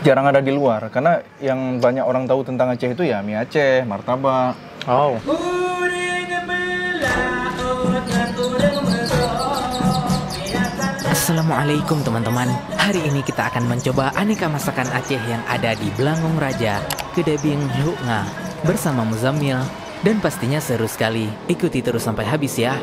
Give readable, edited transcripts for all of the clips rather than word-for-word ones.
jarang ada di luar. Karena yang banyak orang tahu tentang Aceh itu ya mie Aceh, martabak. Oh. Assalamualaikum teman-teman. Hari ini kita akan mencoba aneka masakan Aceh yang ada di Blangong Raja, Kedebing Luknga bersama Muzammil, dan pastinya seru sekali. Ikuti terus sampai habis ya.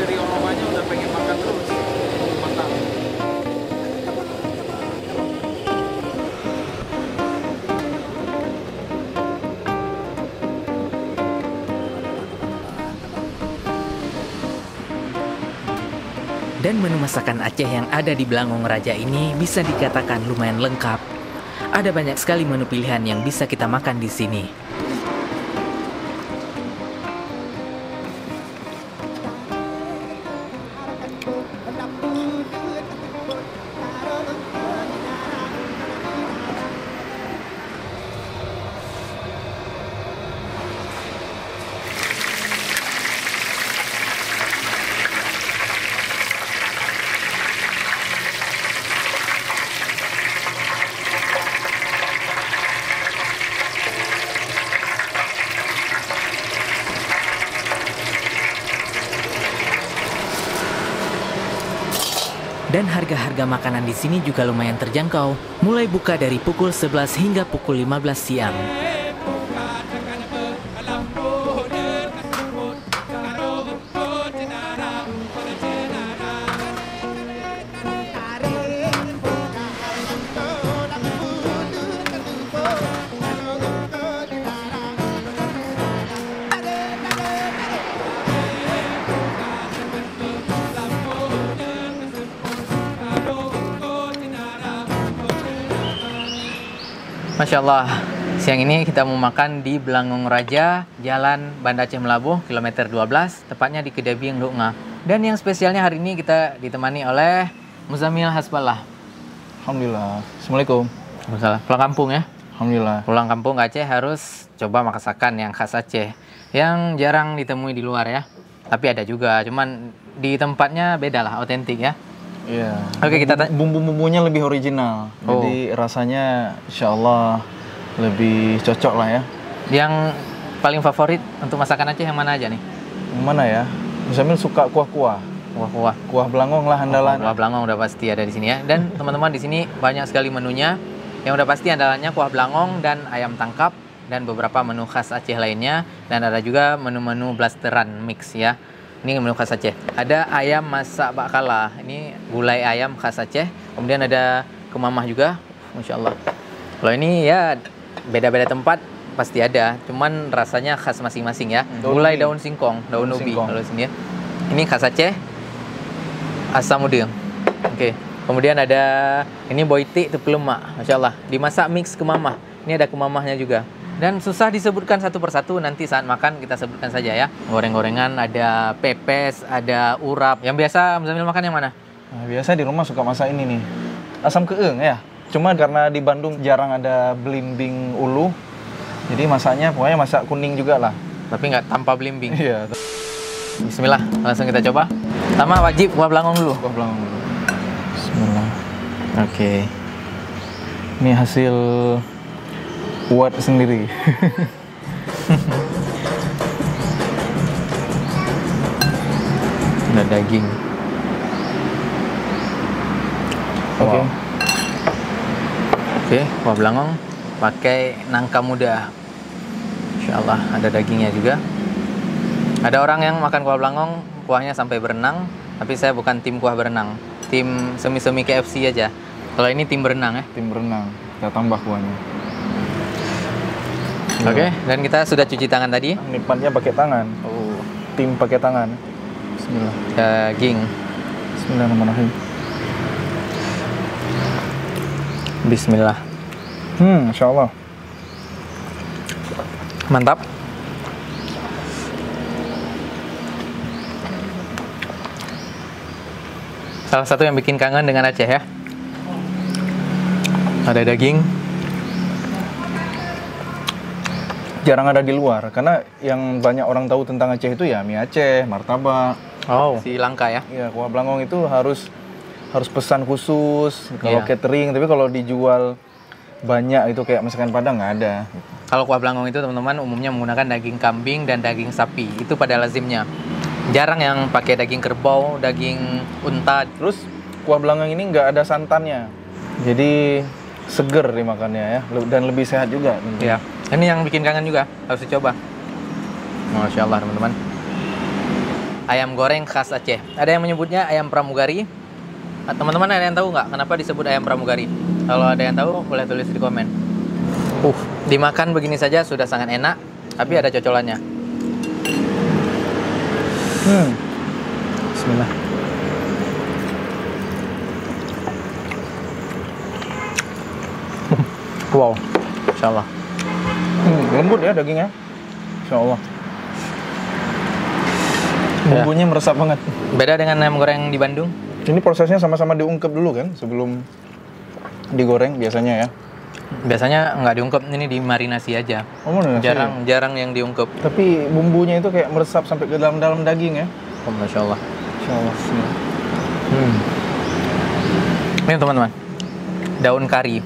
Dari omongannya udah pengen makan terus. Mantap. Dan menu masakan Aceh yang ada di Blangong Raja ini bisa dikatakan lumayan lengkap. Ada banyak sekali menu pilihan yang bisa kita makan di sini. Dan harga-harga makanan di sini juga lumayan terjangkau, mulai buka dari pukul 11 hingga pukul 15 siang. Masya Allah, siang ini kita mau makan di Blangong Raja, Jalan Banda Aceh Melabuh, kilometer 12, tepatnya di Kedebing Luknga. Dan yang spesialnya hari ini kita ditemani oleh Muzammil Hasballah. Alhamdulillah. Assalamualaikum. Waalaikumsalam. Pulang kampung ya? Alhamdulillah. Pulang kampung ke Aceh harus coba masakan yang khas Aceh, yang jarang ditemui di luar ya. Tapi ada juga, cuman di tempatnya beda lah, otentik ya. Iya. Oke, kita bumbu-bumbunya lebih original. Oh. Jadi rasanya insya Allah lebih cocok lah ya. Yang paling favorit untuk masakan Aceh yang mana aja nih? Yang mana ya? Muzammil suka kuah-kuah. Kuah-kuah. Kuah Blangong lah andalan. Kuah Blangong udah pasti ada di sini ya. Dan teman-teman di sini banyak sekali menunya. Yang udah pasti andalannya kuah Blangong dan ayam tangkap dan beberapa menu khas Aceh lainnya, dan ada juga menu-menu blasteran mix ya. Ini menu khas Aceh. Ada ayam masak bakala. Ini gulai ayam khas Aceh. Kemudian ada kemamah juga. Masya Allah. Kalau ini ya beda-beda tempat pasti ada. Cuman rasanya khas masing-masing ya. Gulai daun singkong, daun ubi singkong. kalau sini ya. Ini khas Aceh. Asam udang. Oke. Kemudian ada ini boitik tepelemak. Masya Allah. Dimasak mix kemamah. Ini ada kemamahnya juga. Dan susah disebutkan satu persatu, nanti saat makan kita sebutkan saja ya. Goreng-gorengan, ada pepes, ada urap. Yang biasa Muzammil makan yang mana? Nah, biasa di rumah suka masak ini nih. Asam keeng ya. Cuma karena di Bandung jarang ada belimbing ulu. Jadi masaknya pokoknya masak kuning juga lah. Tapi nggak tanpa belimbing. Iya. Bismillah, langsung kita coba. Pertama wajib kuah Blangong dulu. Kuah Blangong dulu. Bismillah. Oke. Ini hasil buat sendiri. Ada daging. Oke. Wow. Oke, kuah Blangong pakai nangka muda. Insya Allah ada dagingnya juga. Ada orang yang makan kuah Blangong kuahnya sampai berenang, tapi saya bukan tim kuah berenang, tim semi-semi KFC aja. Kalau ini tim berenang ya. Tim berenang. Kita tambah kuahnya. Oke, dan kita sudah cuci tangan tadi. Nikmatnya pakai tangan. Oh, Tim pakai tangan. Bismillah. daging. Bismillahirrahmanirrahim. Bismillah. Masya Allah. Mantap. Salah satu yang bikin kangen dengan Aceh ya. Ada daging. Jarang ada di luar, karena yang banyak orang tahu tentang Aceh itu ya mie Aceh, martabak. Oh. Si langka ya. Iya, kuah belangong itu harus pesan khusus kalau Iya. catering, tapi kalau dijual banyak itu kayak masakan Padang nggak ada. Kalau kuah belangong itu teman-teman umumnya menggunakan daging kambing dan daging sapi. Itu pada lazimnya. Jarang yang pakai daging kerbau, daging unta. Terus kuah belangong ini nggak ada santannya, jadi seger dimakannya ya, dan lebih sehat juga. Ya. Ini yang bikin kangen juga, harus dicoba. Masya Allah teman-teman. Ayam goreng khas Aceh. Ada yang menyebutnya ayam pramugari. Teman-teman ada yang tahu nggak kenapa disebut ayam pramugari? Kalau ada yang tahu boleh tulis di komen. Dimakan begini saja sudah sangat enak, tapi ada cocolannya. Bismillah. Wow, Insya Allah. Lembut ya dagingnya, Insya Allah. Bumbunya meresap banget. Beda dengan ayam goreng di Bandung. Ini prosesnya sama-sama diungkep dulu kan, sebelum digoreng biasanya ya. Biasanya nggak diungkep, ini dimarinasi aja. Oh, marinasi ya? Jarang yang diungkep. Tapi bumbunya itu kayak meresap sampai ke dalam daging ya. Oh, Masya Allah. Insya Allah. Ini teman-teman, daun kari.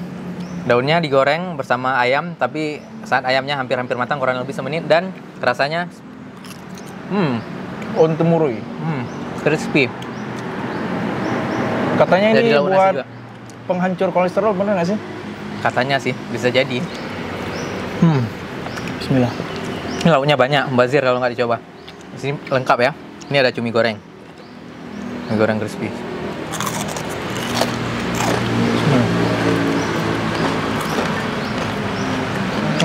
Daunnya digoreng bersama ayam, tapi saat ayamnya hampir-hampir matang, kurang lebih semenit, dan rasanya Ontemurui. crispy. Katanya Jadi ini lauk nasi buat juga. penghancur kolesterol, bener nggak sih? Katanya sih, bisa jadi. Bismillah. Ini lauknya banyak, membazir kalau nggak dicoba. Di sini lengkap ya. Ini ada cumi goreng. Mie goreng crispy.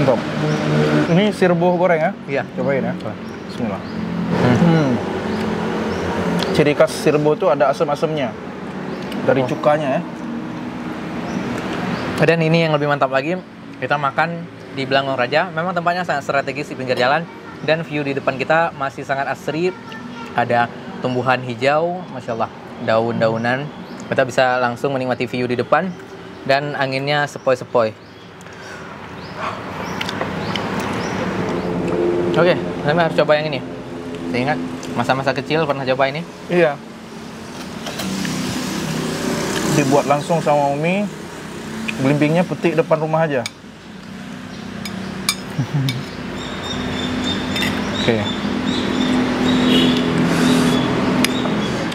Mantap. Ini sirboh goreng ya? Iya. Cobain ya. Bismillah. Ciri khas sirboh itu ada asam-asamnya dari cukanya ya. Dan ini yang lebih mantap lagi, kita makan di Blangong Raja. Memang tempatnya sangat strategis di pinggir jalan, dan view di depan kita masih sangat asri. Ada tumbuhan hijau, Masya Allah, daun-daunan. Kita bisa langsung menikmati view di depan, dan anginnya sepoi-sepoi. Oke, saya harus coba yang ini. Saya ingat masa-masa kecil pernah coba ini. Iya. Dibuat langsung sama Umi. Belimbingnya petik depan rumah aja. Oke.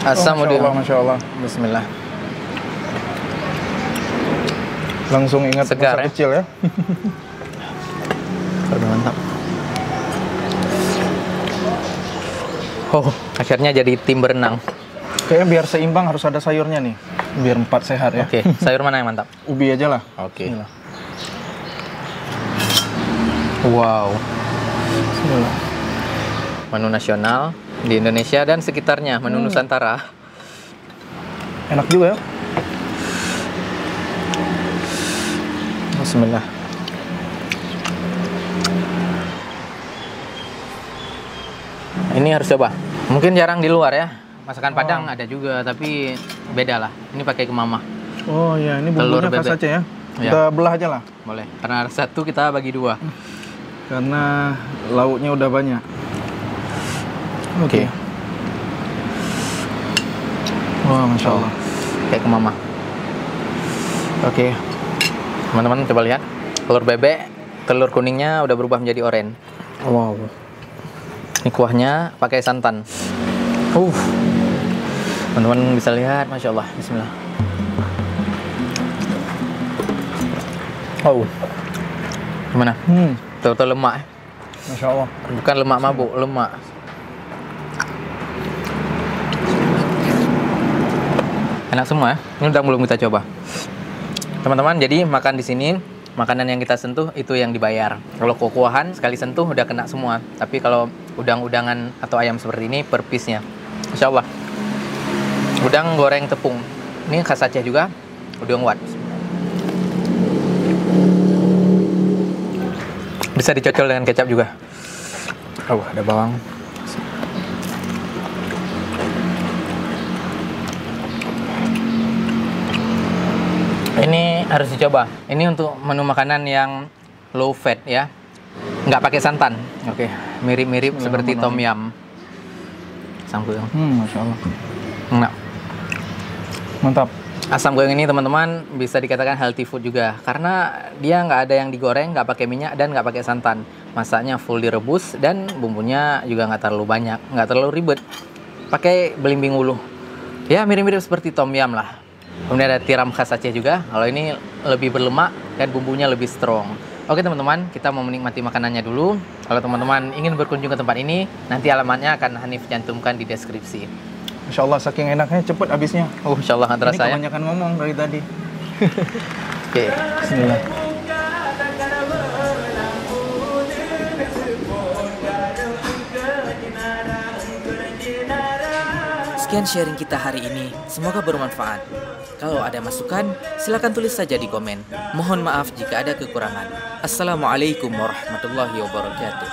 Asam Masya Allah, Masya Allah. Bismillah. Langsung ingat Segar, masa ya? kecil ya. Aduh, mantap. Oh, akhirnya jadi tim berenang. Kayaknya biar seimbang harus ada sayurnya nih. Biar 4 sehat ya. Oke, sayur mana yang mantap? Ubi aja lah. Oke. Bismillah. Wow, Bismillah. menu nasional di Indonesia dan sekitarnya, menu Nusantara. Enak juga ya. Bismillah. Ini harus coba. Mungkin jarang di luar ya. Masakan Padang ada juga, tapi beda lah. Ini pakai kemamah. Oh iya, ini Telur bumbunya khas bebek. Aceh ya. Iya. Kita belah aja lah. Boleh. Karena satu kita bagi dua. Karena lauknya udah banyak. Oke. Wah, Masya Allah. Kayak kemamah. Oke. Teman-teman coba lihat. Telur bebek, telur kuningnya udah berubah menjadi oranye. Wow. Ini kuahnya pakai santan. Teman-teman bisa lihat, Masya Allah. Bismillah. Gimana? Betul-betul lemak ya? Masya Allah. Bukan lemak mabuk, lemak. Enak semua ya? Ini udah belum kita coba. Teman-teman, jadi makan di sini, makanan yang kita sentuh itu yang dibayar. Kalau kuah-kuahan sekali sentuh udah kena semua. Tapi kalau udang-udangan atau ayam seperti ini per piece-nya. Insya Allah. Udang goreng tepung. Ini khas Aceh juga. Udang wat. Bisa dicocol dengan kecap juga. Ada bawang. Ini harus dicoba. Ini untuk menu makanan yang low fat ya, nggak pakai santan. Oke, mirip-mirip seperti tom yum. Asam goyong. Masya Allah. Nah, Mantap. asam goyong ini teman-teman bisa dikatakan healthy food juga karena dia nggak ada yang digoreng, nggak pakai minyak dan nggak pakai santan. Masaknya full direbus dan bumbunya juga nggak terlalu banyak, nggak terlalu ribet. Pakai belimbing ulu. Ya mirip-mirip seperti tom yum lah. Kemudian ada tiram khas Aceh juga. Kalau ini lebih berlemak dan bumbunya lebih strong. Oke teman-teman, kita mau menikmati makanannya dulu. Kalau teman-teman ingin berkunjung ke tempat ini, nanti alamatnya akan Hanif cantumkan di deskripsi. Masya Allah, saking enaknya cepet habisnya. Oh, insya Allah nggak terasa Ini ya. kebanyakan ngomong dari tadi. Oke. Bismillah. Sekian sharing kita hari ini, semoga bermanfaat. Kalau ada masukan, silakan tulis saja di komen. Mohon maaf jika ada kekurangan. Assalamualaikum warahmatullahi wabarakatuh.